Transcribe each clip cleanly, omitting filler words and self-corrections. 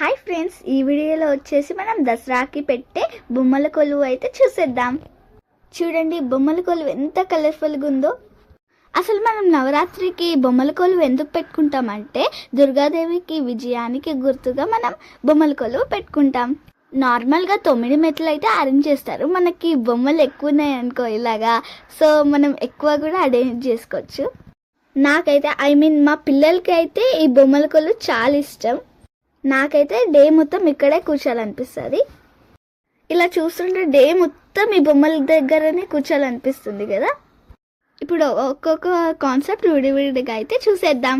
Hi friends, ఈ వీడియోలో వచ్చేసి మనం దసరాకి పెట్టే బొమ్మల కొలువు అయితే చూసేద్దాం. చూడండి బొమ్మల కొలువు ఎంత కలర్ఫుల్గా ఉందో. అసలు మనం నవరాత్రికి బొమ్మల కొలువు ఎందుకు పెట్టుకుంటామంటే దుర్గాదేవికి విజయానికి గుర్తుగా మనం బొమ్మల కొలువు పెట్టుకుంటాం. నార్మల్గా 9 మెట్లు అయితే అరేంజ్ చేస్తారు. మనకి బొమ్మలు ఎక్కువ ఉన్నాయి అనుకో ఇలాగా, సో మనం ఎక్కువ కూడా అరేంజ్ చేసుకోవచ్చు. నాకైతే మా పిల్లలకి అయితే ఈ బొమ్మల కొలువు చాలా ఇష్టం. నాకైతే డే మొత్తం ఇక్కడే కూర్చోాలనిపిస్తుంది. ఇలా చూస్తుంటే డే మొత్తం ఈ బొమ్మల దగ్గరనే కూర్చోాలనిపిస్తుంది కదా. ఇప్పుడు ఒక్కొక్క కాన్సెప్ట్ విడివిడిగా అయితే చూసేద్దాం.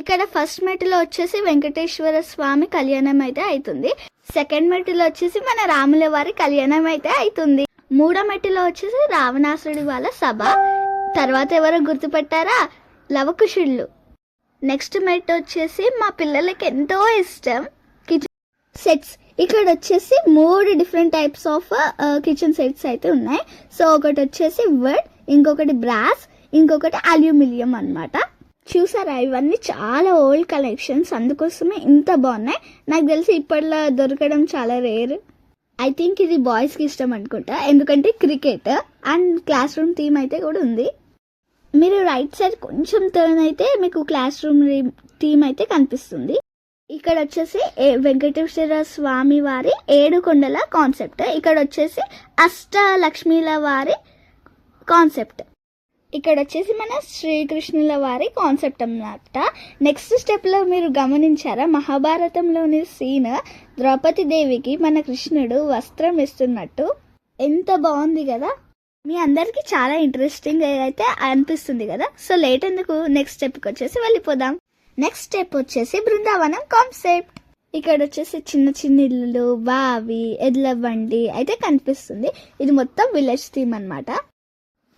ఇక్కడ ఫస్ట్ మెట్టులో వచ్చేసి వెంకటేశ్వర స్వామి కళ్యాణం అయితే అవుతుంది. సెకండ్ మెట్టులో వచ్చేసి మన రాముల వారి కళ్యాణం అయితే అవుతుంది. మూడో మెట్టులో వచ్చేసి రావణాసుడి వాళ్ళ సభ. తర్వాత ఎవరో గుర్తుపట్టారా? లవకుశుళ్ళు. నెక్స్ట్ మెట్ వచ్చేసి మా పిల్లలకి ఎంతో ఇష్టం కిచెన్ సెట్స్. ఇక్కడ వచ్చేసి 3 different types of kitchen sets అయితే ఉన్నాయి. సో ఒకటి వచ్చేసి వుడ్, ఇంకొకటి బ్రాస్, ఇంకొకటి అల్యూమినియం అన్నమాట. చూసారా, ఇవన్నీ చాలా ఓల్డ్ కలెక్షన్స్, అందుకోసమే ఇంత బాగున్నాయి. నాకు తెలిసి ఇప్పట్లో దొరకడం చాలా రేర్. ఐ థింక్ ఇది బాయ్స్కి ఇష్టం అనుకుంటా, ఎందుకంటే cricket and class room theme అయితే కూడా ఉంది. మీరు రైట్ సైడ్ కొంచెం టర్న్ అయితే మీకు క్లాస్ రూమ్ థీమ్ అయితే కనిపిస్తుంది. ఇక్కడ వచ్చేసి వెంకటేశ్వర స్వామి వారి 7 కొండల కాన్సెప్ట్. ఇక్కడ వచ్చేసి అష్టలక్ష్మీల వారి కాన్సెప్ట్. ఇక్కడ వచ్చేసి మన శ్రీకృష్ణుల వారి కాన్సెప్ట్ అన్నమాట. నెక్స్ట్ స్టెప్లో మీరు గమనించారా, మహాభారతంలోని సీన్ ద్రౌపది దేవికి మన కృష్ణుడు వస్త్రం ఇస్తున్నట్టు. ఎంత బాగుంది కదా. మీ అందరికీ చాలా ఇంట్రెస్టింగ్ అయితే అనిపిస్తుంది కదా. సో లేట్ ఎందుకు, నెక్స్ట్ స్టెప్కి వచ్చేసి వెళ్ళిపోదాం. నెక్స్ట్ స్టెప్ వచ్చేసి బృందావనం కాన్సెప్ట్. ఇక్కడ వచ్చేసి చిన్న చిన్న ఇల్లు, బావి, ఎడ్ల బండి అయితే కనిపిస్తుంది. ఇది మొత్తం విలేజ్ థీమ్ అన్నమాట.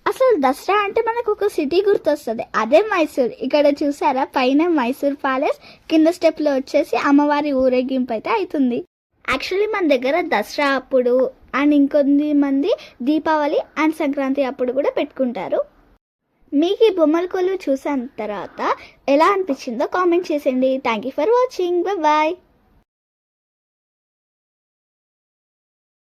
అసలు దసరా అంటే మనకు ఒక సిటీ గుర్తొస్తుంది, అదే మైసూర్. ఇక్కడ చూసారా, పైన మైసూర్ ప్యాలెస్, కింద స్టెప్లో వచ్చేసి అమ్మవారి ఊరేగింపు అయితే అవుతుంది. యాక్చువల్లీ మన దగ్గర దసరా అప్పుడు అండ్ ఇంకొంది మంది దీపావళి అండ్ సంక్రాంతి అప్పుడు కూడా పెట్టుకుంటారు. మీకు ఈ బొమ్మల కొలువు చూసిన తర్వాత ఎలా అనిపించిందో కామెంట్ చేసేయండి. Thank you for watching. Bye.